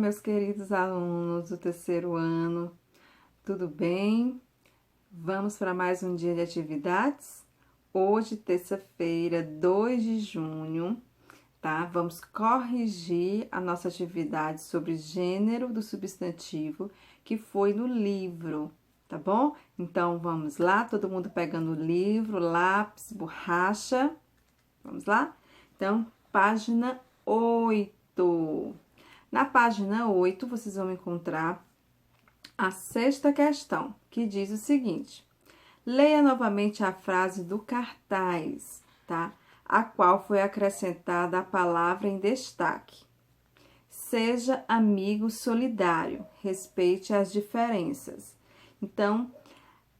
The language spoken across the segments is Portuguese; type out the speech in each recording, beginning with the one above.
meus queridos alunos do terceiro ano, tudo bem? Vamos para mais um dia de atividades? Hoje, terça-feira, 2 de junho, tá? Vamos corrigir a nossa atividade sobre gênero do substantivo que foi no livro, tá bom? Então, vamos lá, todo mundo pegando o livro, lápis, borracha. Vamos lá? Então, página 8. Na página 8, vocês vão encontrar a sexta questão, que diz o seguinte: leia novamente a frase do cartaz, tá? A qual foi acrescentada a palavra em destaque. Seja amigo solidário, respeite as diferenças. Então,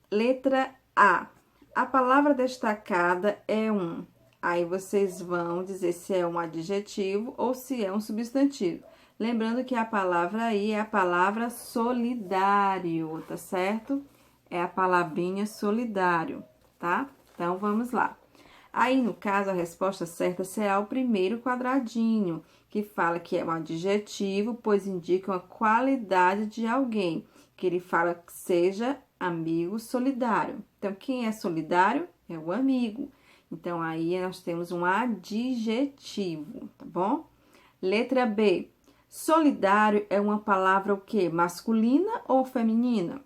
letra A. A palavra destacada é um. Aí vocês vão dizer se é um adjetivo ou se é um substantivo. Lembrando que a palavra aí é a palavra solidário, tá certo? É a palavrinha solidário, tá? Então, vamos lá. Aí, no caso, a resposta certa será o primeiro quadradinho, que fala que é um adjetivo, pois indica uma qualidade de alguém, que ele fala que seja amigo solidário. Então, quem é solidário é o amigo. Então, aí nós temos um adjetivo, tá bom? Letra B. Solidário é uma palavra o quê? Masculina ou feminina?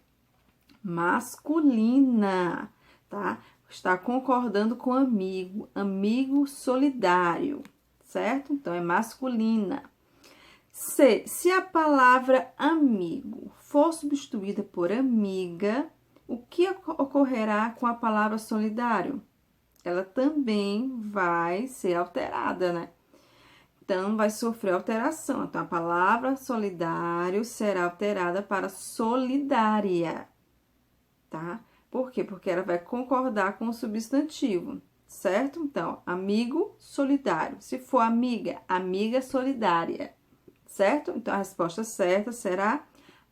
Masculina, tá? Está concordando com amigo, amigo solidário, certo? Então, é masculina. C. Se a palavra amigo for substituída por amiga, o que ocorrerá com a palavra solidário? Ela também vai ser alterada, né? Então, vai sofrer alteração. Então, a palavra solidário será alterada para solidária, tá? Por quê? Porque ela vai concordar com o substantivo, certo? Então, amigo solidário. Se for amiga, amiga solidária, certo? Então, a resposta certa será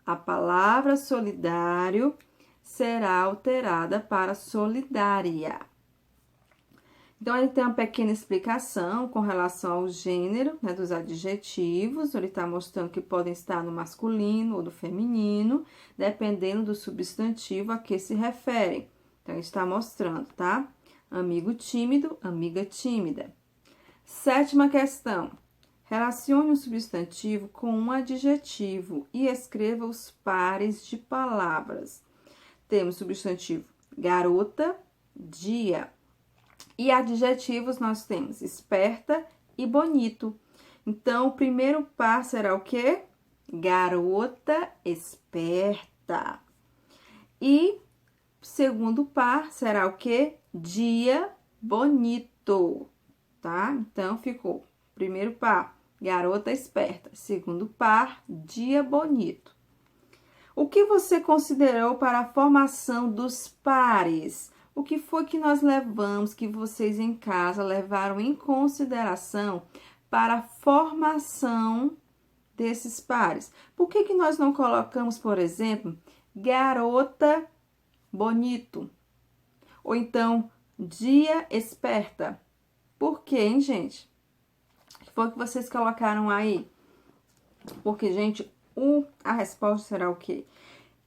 a palavra solidário será alterada para solidária. Então, ele tem uma pequena explicação com relação ao gênero, né, dos adjetivos. Ele está mostrando que podem estar no masculino ou no feminino, dependendo do substantivo a que se referem. Então, ele está mostrando, tá? Amigo tímido, amiga tímida. Sétima questão. Relacione um substantivo com um adjetivo e escreva os pares de palavras. Temos substantivo garota, dia. E adjetivos nós temos esperta e bonito. Então, o primeiro par será o quê? Garota esperta. E o segundo par será o quê? Dia bonito, tá? Então, ficou primeiro par, garota esperta. Segundo par, dia bonito. O que você considerou para a formação dos pares? O que foi que nós levamos, que vocês em casa levaram em consideração para a formação desses pares? Por que nós não colocamos, por exemplo, garota bonito? Ou então, dia esperta? Por quê, hein, gente? O que foi que vocês colocaram aí? Porque, gente, a resposta será o quê?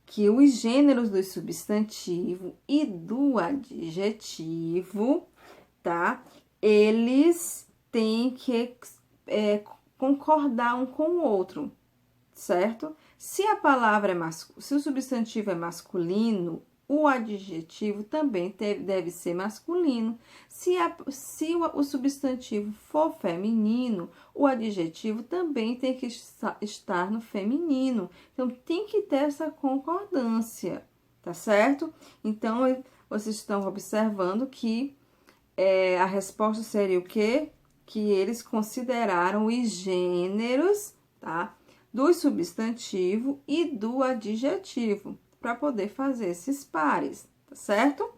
Que os gêneros do substantivo e do adjetivo, tá? Eles têm que concordar um com o outro, certo? Se a palavra é se o substantivo é masculino, o adjetivo também deve ser masculino. Se o substantivo for feminino, o adjetivo também tem que estar no feminino. Então, tem que ter essa concordância, tá certo? Então, vocês estão observando que a resposta seria o quê? Que eles consideraram os gêneros, tá? Do substantivo e do adjetivo, para poder fazer esses pares, tá certo?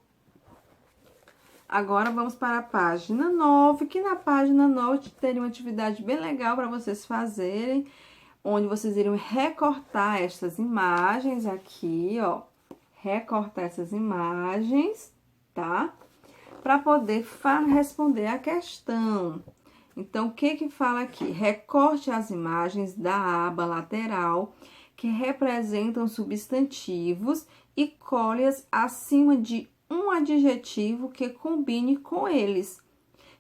Agora, vamos para a página 9, que na página 9 teria uma atividade bem legal para vocês fazerem, onde vocês iriam recortar estas imagens aqui, ó. Recortar essas imagens, tá? Para poder responder a questão. Então, o que que fala aqui? Recorte as imagens da aba lateral que representam substantivos e colhe-as acima de um adjetivo que combine com eles.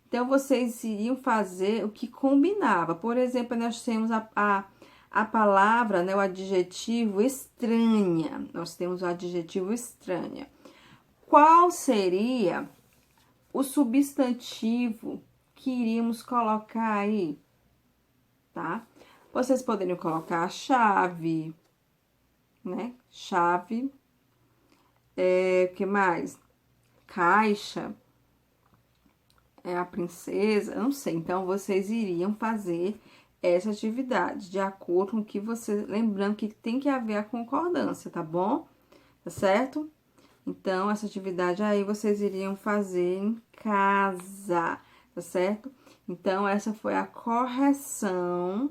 Então, vocês iriam fazer o que combinava. Por exemplo, nós temos a palavra, né, o adjetivo estranha. Nós temos o adjetivo estranha. Qual seria o substantivo que iríamos colocar aí? Tá? Vocês poderiam colocar chave, né? Chave. O que mais? Caixa. A princesa, não sei. Então, vocês iriam fazer essa atividade de acordo com o que você... Lembrando que tem que haver a concordância, tá bom? Tá certo? Então, essa atividade aí vocês iriam fazer em casa, tá certo? Então, essa foi a correção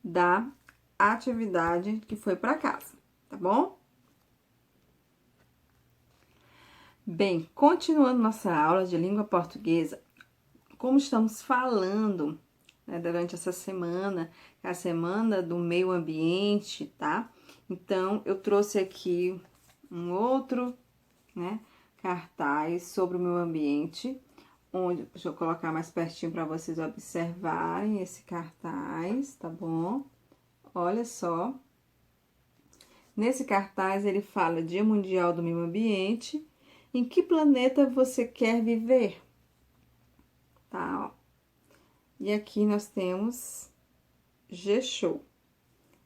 da atividade que foi para casa, tá bom? Bem, continuando nossa aula de língua portuguesa, como estamos falando, né, durante essa semana, a semana do meio ambiente, tá? Então, eu trouxe aqui um outro, né, cartaz sobre o meio ambiente, onde, deixa eu colocar mais pertinho para vocês observarem esse cartaz, tá bom? Olha só. Nesse cartaz, ele fala Dia Mundial do Meio Ambiente. Em que planeta você quer viver? Tá, ó. E aqui nós temos G-Show,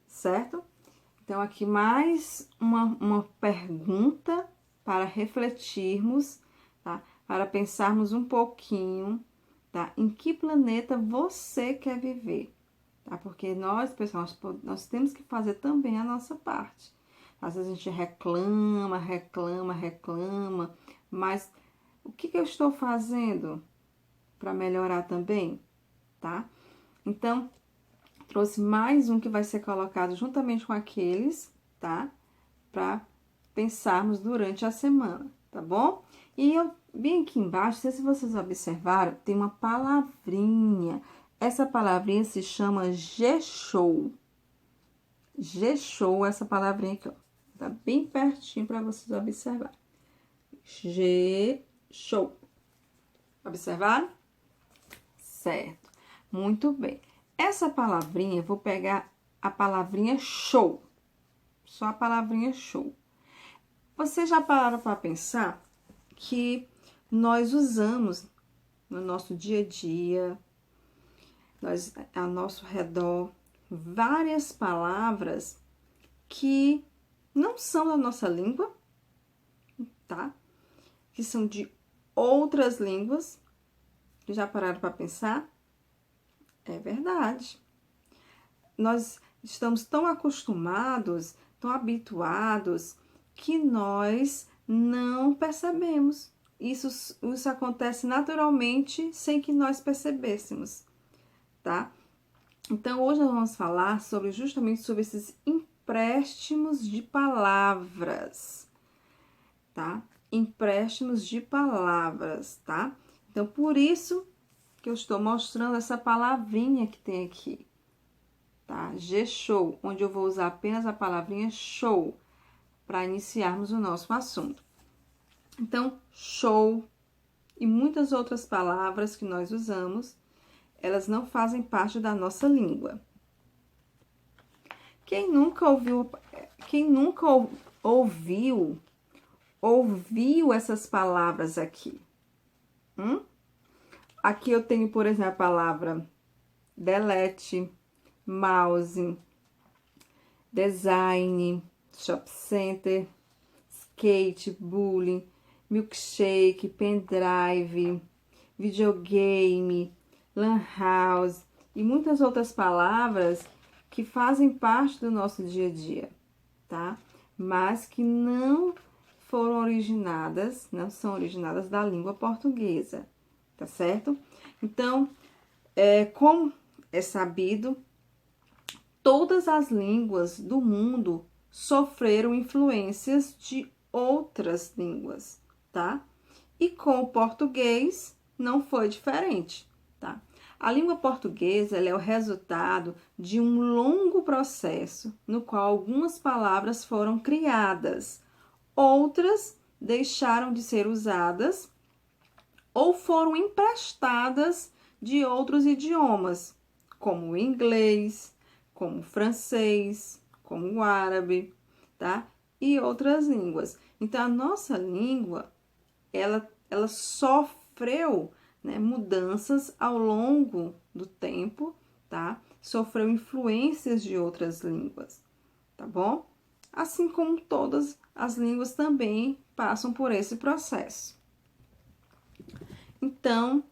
certo? Então, aqui mais uma pergunta para refletirmos, tá? Para pensarmos um pouquinho, tá? Em que planeta você quer viver, tá? Porque nós, pessoal, nós temos que fazer também a nossa parte. Às vezes a gente reclama, mas o que eu estou fazendo para melhorar também, tá? Então, trouxe mais um que vai ser colocado juntamente com aqueles, tá? Para pensarmos durante a semana, tá bom? E eu bem aqui embaixo, não sei se vocês observaram, tem uma palavrinha. Essa palavrinha se chama G-Show. G-Show, essa palavrinha aqui, ó. Tá bem pertinho para vocês observarem. G-Show. Observaram? Certo. Muito bem. Essa palavrinha, eu vou pegar a palavrinha show. Só a palavrinha show. Vocês já pararam para pensar que nós usamos no nosso dia a dia, ao nosso redor, várias palavras que não são da nossa língua, tá? Que são de outras línguas. Já pararam para pensar? É verdade. Nós estamos tão acostumados, tão habituados, que nós não percebemos. Isso acontece naturalmente, sem que nós percebêssemos, tá? Então, hoje nós vamos falar justamente sobre esses empréstimos de palavras, tá? Empréstimos de palavras, tá? Então, por isso que eu estou mostrando essa palavrinha que tem aqui, tá? G-Show, onde eu vou usar apenas a palavrinha show para iniciarmos o nosso assunto. Então, show e muitas outras palavras que nós usamos, elas não fazem parte da nossa língua. Quem nunca ouviu essas palavras aqui? Aqui eu tenho, por exemplo, a palavra delete, mouse, design, shop center, skate, bullying, milkshake, pendrive, videogame, lan house e muitas outras palavras que fazem parte do nosso dia a dia, tá? Mas que não são originadas da língua portuguesa, tá certo? Então, como é sabido, todas as línguas do mundo sofreram influências de outras línguas, tá? E com o português não foi diferente, tá? A língua portuguesa ela é o resultado de um longo processo no qual algumas palavras foram criadas, outras deixaram de ser usadas ou foram emprestadas de outros idiomas, como o inglês, como o francês, como o árabe, tá? E outras línguas. Então, a nossa língua, ela sofreu, né, mudanças ao longo do tempo, tá? Sofreu influências de outras línguas, tá bom? Assim como todas as línguas também passam por esse processo. Então,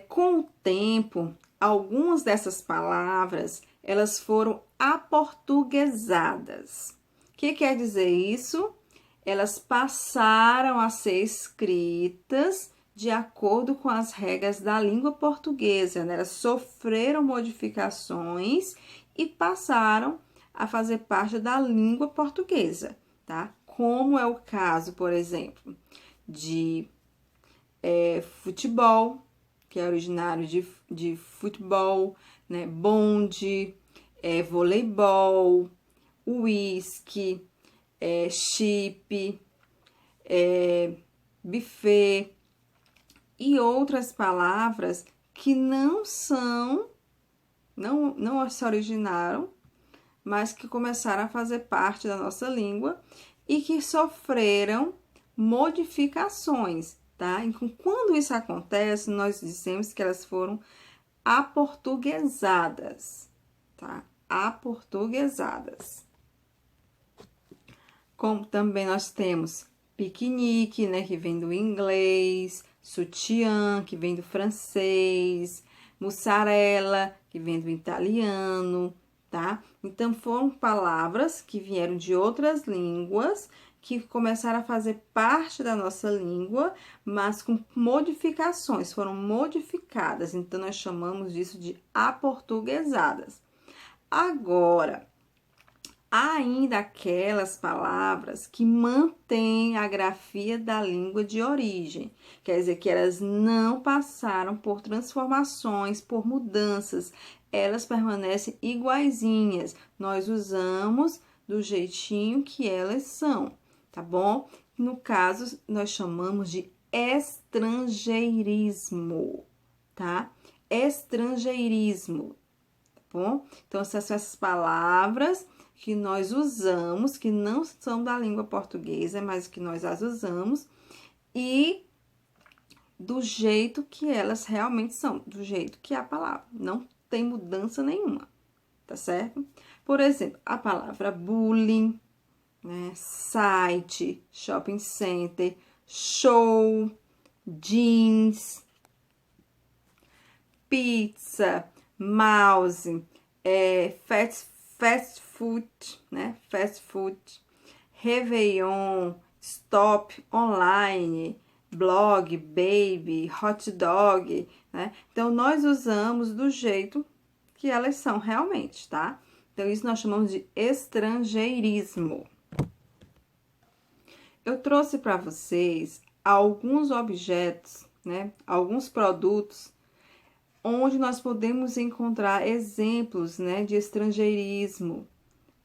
com o tempo, algumas dessas palavras, elas foram aportuguesadas. O que quer dizer isso? Elas passaram a ser escritas de acordo com as regras da língua portuguesa, né? Elas sofreram modificações e passaram a fazer parte da língua portuguesa, tá? Como é o caso, por exemplo, de futebol, que é originário de futebol, né? Bonde, voleibol, uísque, chip, buffet e outras palavras que não se originaram, mas que começaram a fazer parte da nossa língua e que sofreram modificações, tá? Então, quando isso acontece, nós dizemos que elas foram aportuguesadas, tá? Aportuguesadas. Como também nós temos piquenique, né, que vem do inglês, sutiã, que vem do francês, mussarela, que vem do italiano, tá? Então, foram palavras que vieram de outras línguas, que começaram a fazer parte da nossa língua, mas com modificações, foram modificadas. Então, nós chamamos disso de aportuguesadas. Agora, há ainda aquelas palavras que mantêm a grafia da língua de origem, quer dizer que elas não passaram por transformações, por mudanças, elas permanecem iguaizinhas, nós usamos do jeitinho que elas são, tá bom? No caso, nós chamamos de estrangeirismo, tá? Estrangeirismo, tá bom? Então, essas são essas palavras que nós usamos, que não são da língua portuguesa, mas que nós as usamos, e do jeito que elas realmente são, do jeito que é a palavra, não tem mudança nenhuma, tá certo? Por exemplo, a palavra bullying, né, site, shopping center, show, jeans, pizza, mouse, fast food, né? Fast food, Réveillon, stop, online, blog, baby, hot dog, né? Então, nós usamos do jeito que elas são realmente, tá? Então, isso nós chamamos de estrangeirismo. Eu trouxe para vocês alguns objetos, né? Alguns produtos onde nós podemos encontrar exemplos, né, de estrangeirismo,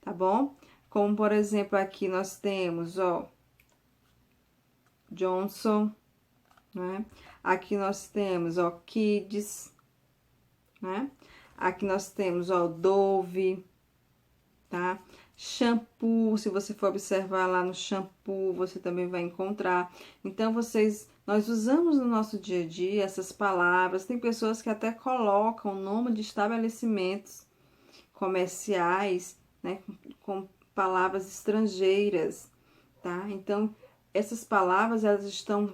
tá bom? Como, por exemplo, aqui nós temos, ó, Johnson, né? Aqui nós temos, ó, Kids, né? Aqui nós temos, ó, Dove, tá? Shampoo, se você for observar lá no shampoo, você também vai encontrar. Então, nós usamos no nosso dia a dia essas palavras. Tem pessoas que até colocam o nome de estabelecimentos comerciais, né, com palavras estrangeiras, tá? Então, essas palavras, elas estão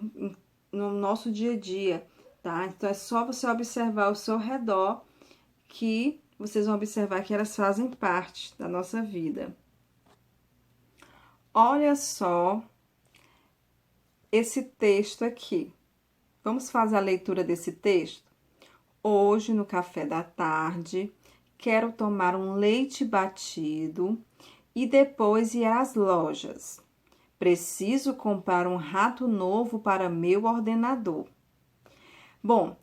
no nosso dia a dia, tá? Então, é só você observar ao seu redor que vocês vão observar que elas fazem parte da nossa vida. Olha só esse texto aqui. Vamos fazer a leitura desse texto? Hoje, no café da tarde, quero tomar um leite batido e depois ir às lojas. Preciso comprar um rato novo para meu ordenador. Bom,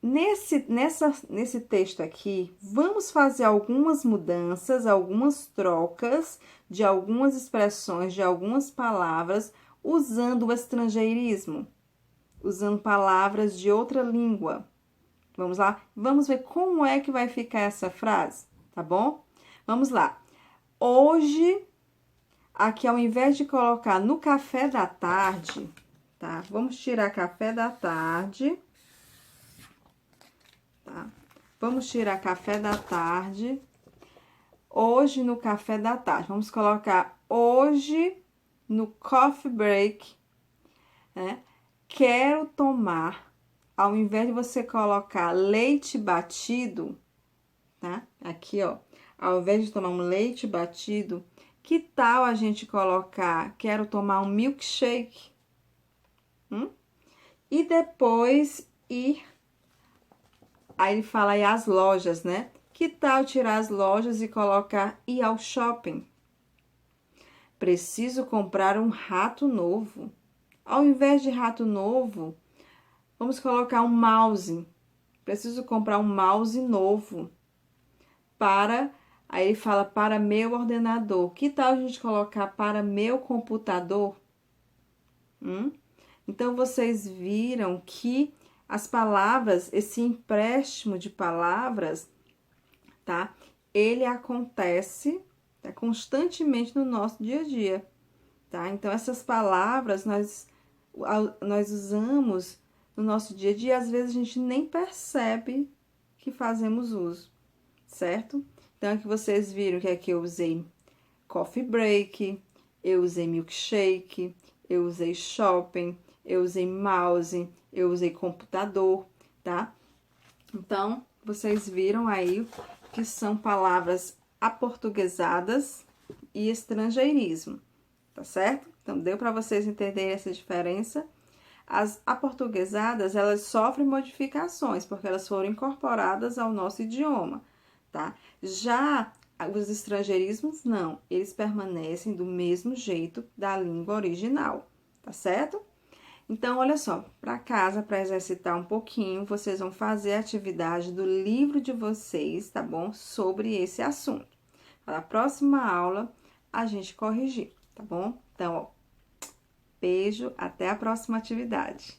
Nesse texto aqui, vamos fazer algumas mudanças, algumas trocas de algumas expressões, de algumas palavras, usando o estrangeirismo, usando palavras de outra língua. Vamos lá? Vamos ver como é que vai ficar essa frase, tá bom? Vamos lá. Hoje, aqui ao invés de colocar no café da tarde, tá? Vamos tirar café da tarde. Tá? Vamos tirar café da tarde. Hoje no café da tarde. Vamos colocar hoje no coffee break, né? Quero tomar, ao invés de você colocar leite batido, tá? Aqui, ó, ao invés de tomar um leite batido, que tal a gente colocar, quero tomar um milkshake? E depois ir. Aí ele fala aí as lojas, né? Que tal tirar as lojas e colocar ir ao shopping? Preciso comprar um rato novo. Ao invés de rato novo, vamos colocar um mouse. Preciso comprar um mouse novo. Aí ele fala para meu ordenador. Que tal a gente colocar para meu computador? Então, vocês viram que as palavras, esse empréstimo de palavras, tá? Ele acontece, tá? Constantemente no nosso dia a dia, tá? Então, essas palavras nós usamos no nosso dia a dia e às vezes a gente nem percebe que fazemos uso, certo? Então, aqui vocês viram que aqui eu usei coffee break, eu usei milkshake, eu usei shopping, eu usei mouse, eu usei computador, tá? Então, vocês viram aí que são palavras aportuguesadas e estrangeirismo, tá certo? Então, deu para vocês entenderem essa diferença? As aportuguesadas, elas sofrem modificações, porque elas foram incorporadas ao nosso idioma, tá? Já os estrangeirismos, não, eles permanecem do mesmo jeito da língua original, tá certo? Então, olha só, para casa, para exercitar um pouquinho, vocês vão fazer a atividade do livro de vocês, tá bom? Sobre esse assunto. Na próxima aula, a gente corrigir, tá bom? Então, ó, beijo, até a próxima atividade.